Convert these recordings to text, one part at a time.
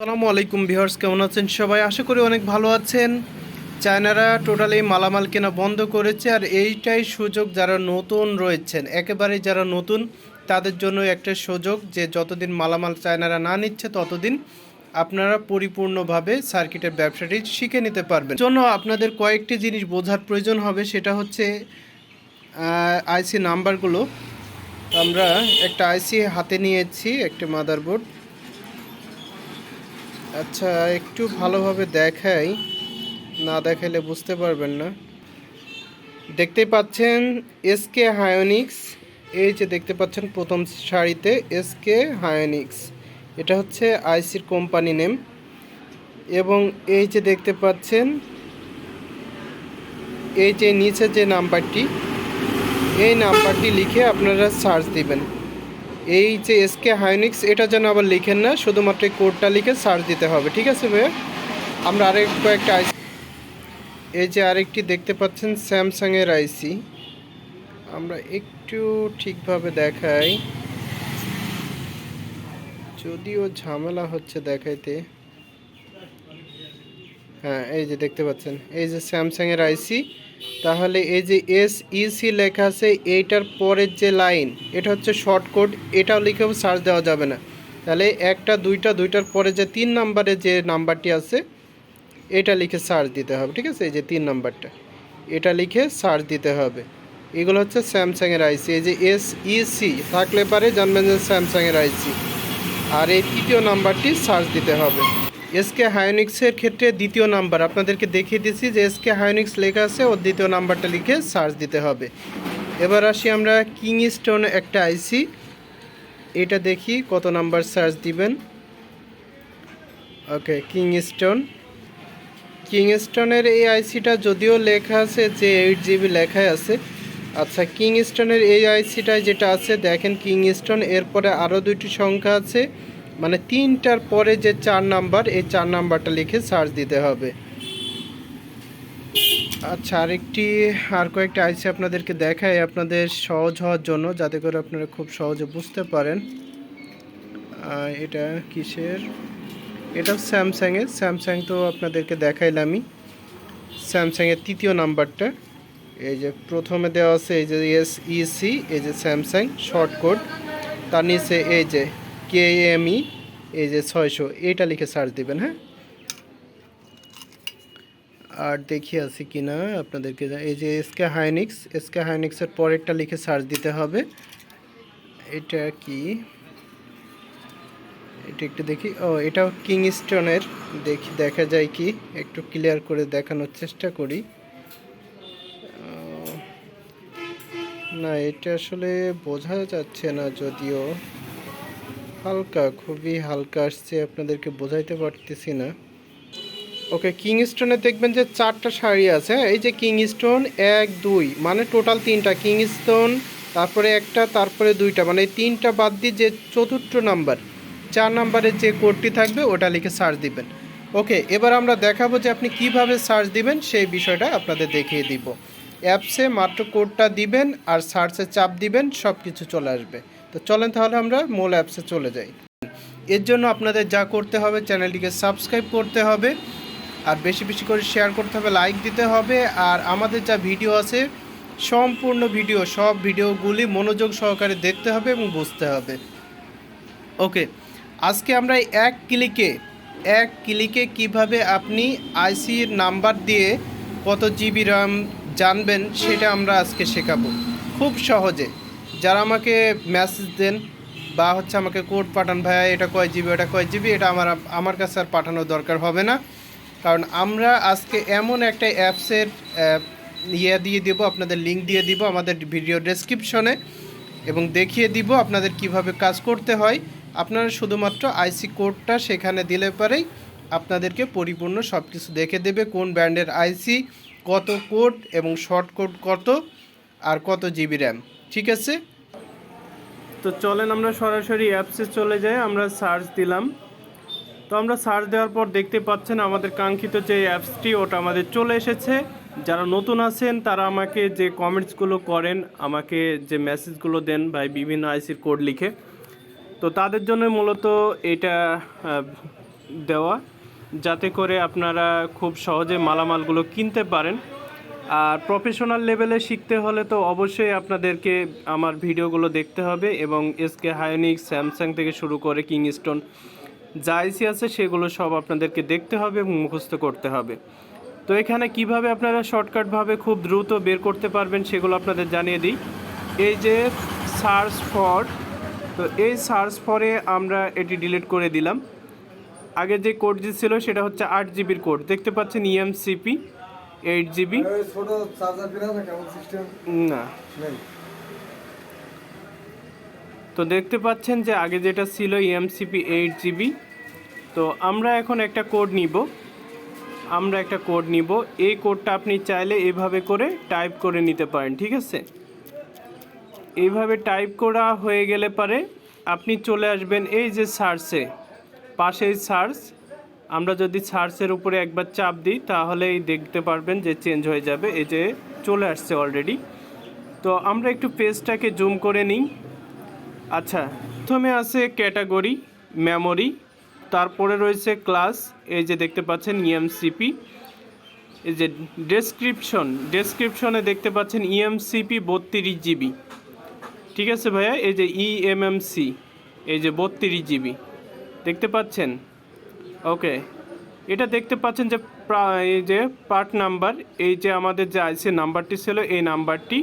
আসসালামু আলাইকুম ভিউয়ার্স, কেমন আছেন সবাই? আশা করি অনেক ভালো আছেন। চায়নারা টোটালি মালামাল কেনা বন্ধ করেছে, আর এইটাই সুযোগ যারা নতুন রয়েছেন, একেবারে যারা নতুন তাদের জন্য একটা সুযোগ যে যতদিন মালামাল চায়নারা না নিচ্ছে ততদিন আপনারা পরিপূর্ণভাবে সার্কিটের ব্যবসাটি শিখে নিতে পারবেন। জন্য আপনাদের কয়েকটি জিনিস বোঝার প্রয়োজন হবে, সেটা হচ্ছে আইসি নাম্বারগুলো। আমরা একটা আইসি হাতে নিয়েছি, একটা মাদারবোর্ড। আচ্ছা, একটু ভালোভাবে দেখাই, না দেখাইলে বুঝতে পারবেন না। দেখতেই পাচ্ছেন এসকে হায়োনিক্স, এই যে দেখতে পাচ্ছেন প্রথম সারিতে এসকে হায়োনিক্স, এটা হচ্ছে আইসির কোম্পানি নেম। এবং এই যে দেখতে পাচ্ছেন এই যে নিচে যে নাম্বারটি, এই নাম্বারটি লিখে আপনারা সার্চ দিবেন। এই যে এসকে হায়োনিক্স, এটা যেন আবার লিখেন না, শুধুমাত্র কোডটা লিখে সার্চ দিতে হবে, ঠিক আছে ভাইয়া? আমরা কয়েকটা আইসি, এই যে আরেকটি দেখতে পাচ্ছেন স্যামসাংয়ের আইসি, আমরা একটু ঠিকভাবে দেখাই, যদিও ঝামেলা হচ্ছে দেখাইতে। হ্যাঁ, এই যে দেখতে পাচ্ছেন এই যে স্যামসাংয়ের আইসি। তাহলে এই যে SEC লেখা আছে, এইটার পরের যে লাইন, এটা হচ্ছে শর্ট কোড, এটাও লিখেও সার্চ দেওয়া যাবে না। তাহলে একটা দুইটার পরে যে 3 নাম্বারে যে নাম্বারটি আছে, এটা লিখে সার্চ দিতে হবে, ঠিক আছে? এই যে 3 নাম্বারটা, এটা লিখে সার্চ দিতে হবে। এগুলো হচ্ছে স্যামসাংয়ের আইসি। এই যে SEC থাকলে পারে জানবেন যে স্যামসাংয়ের আইসি। আর এই তৃতীয় নাম্বারটি সার্চ দিতে হবে। এসকে হায়োনিক্সের ক্ষেত্রে দ্বিতীয় নাম্বার আপনাদেরকে দেখিয়ে দিচ্ছি, যে এসকে হায়োনিক্স লেখা আছে, ওর দ্বিতীয় নাম্বারটা লিখে সার্চ দিতে হবে। এবার আসি আমরা কিংস্টোন একটা আইসি, এটা দেখি কত নাম্বার সার্চ দিবেন। ওকে, কিংস্টোনের এই আইসিটা যদিও লেখা আছে যে 8 GB লেখাই আছে। আচ্ছা, কিংস্টোনের এই আইসিটায় যেটা আছে দেখেন, কিংস্টোন এরপরে আরও 2টি সংখ্যা আছে, মানে 3টার পরে যে 4 নাম্বার, এই 4 নাম্বারটা লিখে সার্চ দিতে হবে। আচ্ছা, আর কয়েকটা আইসি আপনাদেরকে দেখাই আপনাদের সহজ হওয়ার জন্য, যাতে করে আপনারা খুব সহজে বুঝতে পারেন। এটা কিসের? এটা স্যামসাং তো আপনাদেরকে দেখাইলামই। স্যামসাংয়ের তৃতীয় নাম্বারটা, এই যে প্রথমে দেওয়া আছে এই যে SEC, এই যে স্যামসাং শর্ট কোড, তার নিচে এই যে KME, এই যে 600, এইটা লিখে সার্চ দিবেন। হ্যাঁ, আর দেখি আছে কি না আপনাদেরকে, এই যে এসকে হাইনিক্সের পরেরটা লিখে সার্চ দিতে হবে। এটা কি? এটা একটু দেখি। ও, এটাও কিংস্টোনের, দেখি দেখা যায় কি, একটু ক্লিয়ার করে দেখানোর চেষ্টা করি। না, এটা আসলে বোঝা যাচ্ছে না, যদিও হালকা, খুবই হালকা আসছে, আপনাদেরকে বোঝাইতে পারতেছি না। ওকে, কিংস্টোনে দেখবেন যে 4টা সারি আছে। এই যে কিংস্টোন 1 2, মানে টোটাল 3টা কিংস্টোন, তারপরে একটা, তারপরে 2টা, মানে এই 3টা বাদ দিয়ে যে চতুর্থ নাম্বার 4 নাম্বারের যে কোডটি থাকবে ওটা লিখে সার্চ দিবেন। ওকে, এবার আমরা দেখাবো যে আপনি কিভাবে সার্চ দিবেন, সেই বিষয়টা আপনাদের দেখিয়ে দিব। অ্যাপসে মাত্র কোডটা দিবেন আর সার্চে চাপ দিবেন, সব কিছু চলে আসবে। তো চলেন তাহলে আমরা মূল অ্যাপসে চলে যাই। এর জন্য আপনাদের যা করতে হবে, চ্যানেলটিকে সাবস্ক্রাইব করতে হবে, আর বেশি বেশি করে শেয়ার করতে হবে, লাইক দিতে হবে। আর আমাদের যা ভিডিও আছে, সম্পূর্ণ ভিডিও, সব ভিডিওগুলি মনোযোগ সহকারে দেখতে হবে এবং বুঝতে হবে। ওকে, আজকে আমরা এক ক্লিকে কিভাবে আপনি আইসির নাম্বার দিয়ে কত জিবি র্যাম জানবেন, সেটা আমরা আজকে শেখাবো খুব সহজে। যারা আমাকে মেসেজ দেন বা হচ্ছে আমাকে কোড পাঠান, ভাইয়া এটা কয় জিবি, এটা কয় জিবি, এটা আমার কাছে আর পাঠানোর দরকার হবে না, কারণ আমরা আজকে এমন একটা অ্যাপসের দিয়ে দিব, আপনাদের লিঙ্ক দিয়ে দিব আমাদের ভিডিও ডেসক্রিপশনে, এবং দেখিয়ে দিব আপনাদের কিভাবে কাজ করতে হয়। আপনারা শুধুমাত্র আইসি কোডটা সেখানে দিলে পরেই আপনাদেরকে পরিপূর্ণ সব কিছু দেখে দেবে, কোন ব্র্যান্ডের আইসি, কত কোড এবং শর্ট কোড কত, আর কত জিবি র্যাম। ঠিক আছে, তো চলেন আমরা সরাসরি অ্যাপসে চলে যাই। আমরা সার্চ দিলাম, তো আমরা সার্চ দেওয়ার পর দেখতে পাচ্ছেন আমাদের কাঙ্ক্ষিত যে অ্যাপসটি, ওটা আমাদের চলে এসেছে। যারা নতুন আছেন তারা আমাকে যে কমেন্টসগুলো করেন, আমাকে যে মেসেজগুলো দেন ভাই বিভিন্ন আইসির কোড লিখে, তো তাদের জন্য মূলত এটা দেওয়া, যাতে করে আপনারা খুব সহজে মালামালগুলো কিনতে পারেন। আর প্রফেশনাল লেভেলে শিখতে হলে তো অবশ্যই আপনাদেরকে আমার ভিডিওগুলো দেখতে হবে এবং এসকে হাইনিক্স, স্যামসাং থেকে শুরু করে কিংস্টোন যা আইসি আছে সেগুলো সব আপনাদেরকে দেখতে হবে এবং মুখস্থ করতে হবে। তো এখানে কিভাবে আপনারা শর্টকাটভাবে খুব দ্রুত বের করতে পারবেন সেগুলো আপনাদের জানিয়ে দিই। এই যে সার্চ ফর, তো এই সার্চ ফরে আমরা এটি ডিলিট করে দিলাম। আগে যে কোডটি ছিল সেটা হচ্ছে 8 জিবির কোড, দেখতে পাচ্ছেন EMCP 8 জিবি না। তো দেখতে পাচ্ছেন যে আগে যেটা ছিল EMCP 8 জিবি। তো আমরা এখন একটা কোড নিব, এই কোডটা আপনি চাইলে এইভাবে করে টাইপ করে নিতে পারেন, ঠিক আছে। এইভাবে টাইপ করা হয়ে গেলে পরে আপনি চলে আসবেন এই যে সার্চে, পাশেই সার্চ। আমরা যদি সার্চের উপরে একবার চাপ দিই তাহলেই দেখতে পারবেন যে চেঞ্জ হয়ে যাবে, এই যে চলে আসছে অলরেডি। তো আমরা একটু পেজটাকে জুম করে নিই। আচ্ছা, প্রথমে আছে ক্যাটাগরি, মেমোরি, তারপরে রয়েছে ক্লাস, এই যে দেখতে পাচ্ছেন EMCP। এই যে ডেসক্রিপশনে দেখতে পাচ্ছেন EMCP 32 জিবি, ঠিক আছে ভাইয়া। এই যে EMMC, এই যে 32 জিবি দেখতে পাচ্ছেন। ওকে, এটা দেখতে পাচ্ছেন যে এই যে পার্ট নাম্বার, এই যে আমাদের যে আইসি নাম্বারটি ছিল এই নাম্বারটি,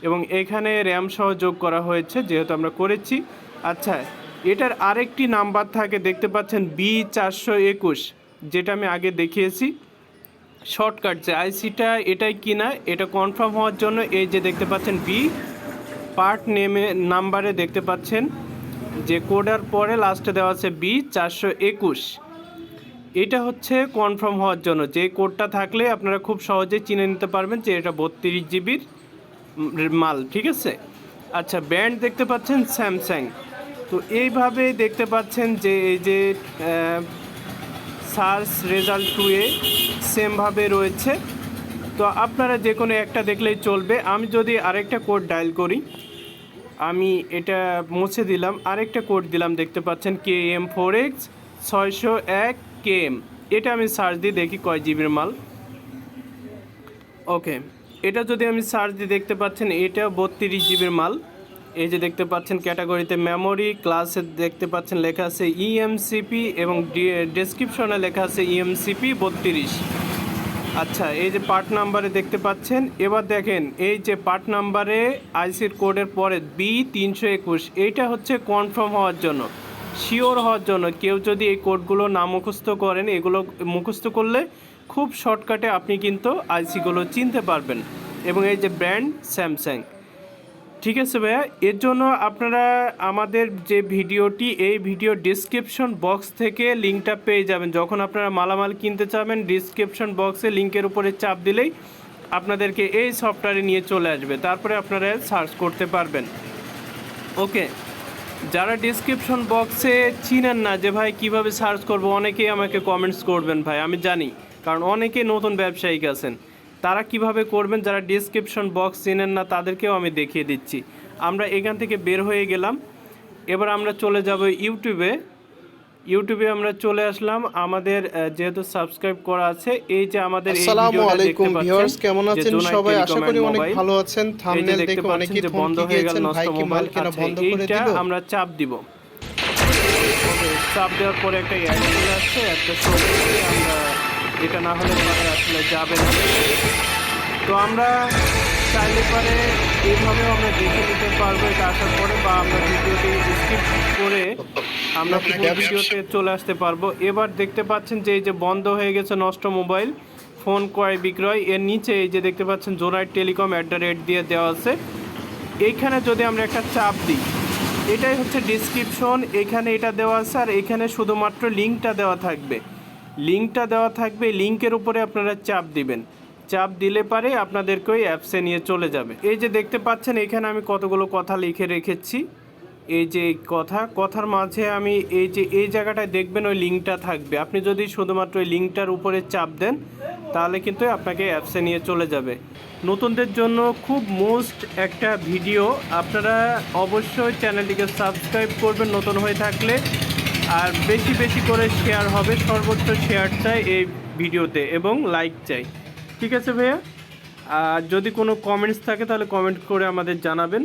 এবং এখানে র্যাম সহ যোগ করা হয়েছে যেহেতু আমরা করেছি। আচ্ছা, এটার আরেকটি নাম্বার থাকে দেখতে পাচ্ছেন B421, যেটা আমি আগে দেখিয়েছি। শর্টকাট যে আইসিটা এটাই কিনা এটা কনফার্ম হওয়ার জন্য এই যে দেখতে পাচ্ছেন বি পার্ট নেমে নাম্বারে দেখতে পাচ্ছেন যে কোডার পরে লাস্টে দেওয়া আছে B421। এটা হচ্ছে কনফার্ম হওয়ার জন্য, যে কোডটা থাকলে আপনারা খুব সহজেই চিনে নিতে পারবেন যে এটা 32 জিবির মাল, ঠিক আছে। আচ্ছা, ব্র্যান্ড দেখতে পাচ্ছেন স্যামসাং। তো এইভাবে দেখতে পাচ্ছেন যে এই যে সার্চ রেজাল্ট 2-এ সেমভাবে রয়েছে। তো আপনারা যে কোনো একটা দেখলেই চলবে। আমি যদি আরেকটা কোড ডায়াল করি, আমি এটা মুছে দিলাম, আরেকটা কোড দিলাম, দেখতে পাচ্ছেন KM4X 601 KM। এটা আমি সার্চ দিয়ে দেখি কয় জিবির মাল। ওকে, এটা যদি আমি সার্চ দিয়ে দেখতে পাচ্ছেন এটা 32 জিবির মাল। এই যে দেখতে পাচ্ছেন ক্যাটাগরিতে মেমোরি, ক্লাসে দেখতে পাচ্ছেন লেখা আছে EMCP এবং ডেসক্রিপশনে লেখা আছে EMCP 32। আচ্ছা, এই যে পার্ট নাম্বারে দেখতে পাচ্ছেন। এবার দেখেন এই যে পার্ট নাম্বারে আইসির কোডের পরে B321, এইটা হচ্ছে কনফার্ম হওয়ার জন্য, শিওর হওয়ার জন্য। কেউ যদি এই কোডগুলো না মুখস্থ করেন, এগুলো মুখস্থ করলে খুব শর্টকাটে আপনি কিন্তু আইসিগুলো চিনতে পারবেন। এবং এই যে ব্র্যান্ড স্যামসাং, ঠিক আছে ভাইয়া। এর জন্য আপনারা আমাদের যে ভিডিওটি, এই ভিডিও ডিসক্রিপশন বক্স থেকে লিঙ্কটা পেয়ে যাবেন। যখন আপনারা মালামাল কিনতে চাবেন, ডিসক্রিপশন বক্সে লিঙ্কের উপরে চাপ দিলেই আপনাদেরকে এই সফটওয়্যারে নিয়ে চলে আসবে, তারপরে আপনারা সার্চ করতে পারবেন। ওকে, যারা ডিসক্রিপশন বক্সে চিনেন না যে ভাই কিভাবে সার্চ করব, অনেকেই আমাকে কমেন্টস করবেন ভাই, আমি জানি, কারণ অনেকে নতুন ব্যবসায়িক আছেন। তারা কিভাবে করবেন, যারা ডিসক্রিপশন বক্স চিনেন না তাদেরকেও আমি দেখিয়ে দিচ্ছি। আমরা এখান থেকে বের হয়ে গেলাম, এবার আমরা চলে যাব ইউটিউবে আমরা চলে আসলাম। আমাদের যেহেতু সাবস্ক্রাইব করা আছে, এই যে আমাদের এই ভিডিওটা দেখতে পাচ্ছেন, কেমন আছেন সবাই? আশা করি অনেক ভালো আছেন। থাম্বনেল দেখে অনেকেই বন্ধ হয়ে গেল নষ্ট মোবাইল, এটা আমরা চাপ দিব। চাপ দেওয়ার পরে একটা অ্যাড চলে আসছে, একটা শো করছে, আমরা এটা না হলে আসলে যাবে না। তো আমরা চাইলে পরে এইভাবেও আমরা দেখে নিতে পারবো এটা আসার পরে, বা আমরা ভিডিওটি স্কিপ করে আমরা ভিডিওতে চলে আসতে পারবো। এবার দেখতে পাচ্ছেন যে এই যে বন্ধ হয়ে গেছে নষ্ট মোবাইল, ফোন ক্রয় বিক্রয়, এর নিচে এই যে দেখতে পাচ্ছেন জোনাইট টেলিকম @ দিয়ে দেওয়া আছে। এইখানে যদি আমরা একটা চাপ দিই, এটাই হচ্ছে ডিসক্রিপশন, এখানে এটা দেওয়া আছে, আর এখানে শুধুমাত্র লিঙ্কটা দেওয়া থাকবে। লিঙ্কের উপরে আপনারা চাপ দিবেন, চাপ দিলে পারে আপনাদেরকে ওই অ্যাপসে নিয়ে চলে যাবে। এই যে দেখতে পাচ্ছেন এখানে আমি কতগুলো কথা লিখে রেখেছি। এই যে কথার মাঝে আমি এই জায়গাটায় দেখবেন ওই লিঙ্কটা থাকবে। আপনি যদি শুধুমাত্র ওই লিঙ্কটার উপরে চাপ দেন তাহলে কিন্তু আপনাকে অ্যাপসে নিয়ে চলে যাবে। নতুনদের জন্য খুব মোস্ট একটা ভিডিও, আপনারা অবশ্যই চ্যানেলটিকে সাবস্ক্রাইব করবেন নতুন হয়ে থাকলে, আর বেশি বেশি করে শেয়ার হবে, সর্বোচ্চ শেয়ার চাই এই ভিডিওতে এবং লাইক চাই। ঠিক আছে ভাইয়া, আর যদি কোনো কমেন্টস থাকে তাহলে কমেন্ট করে আমাদের জানাবেন।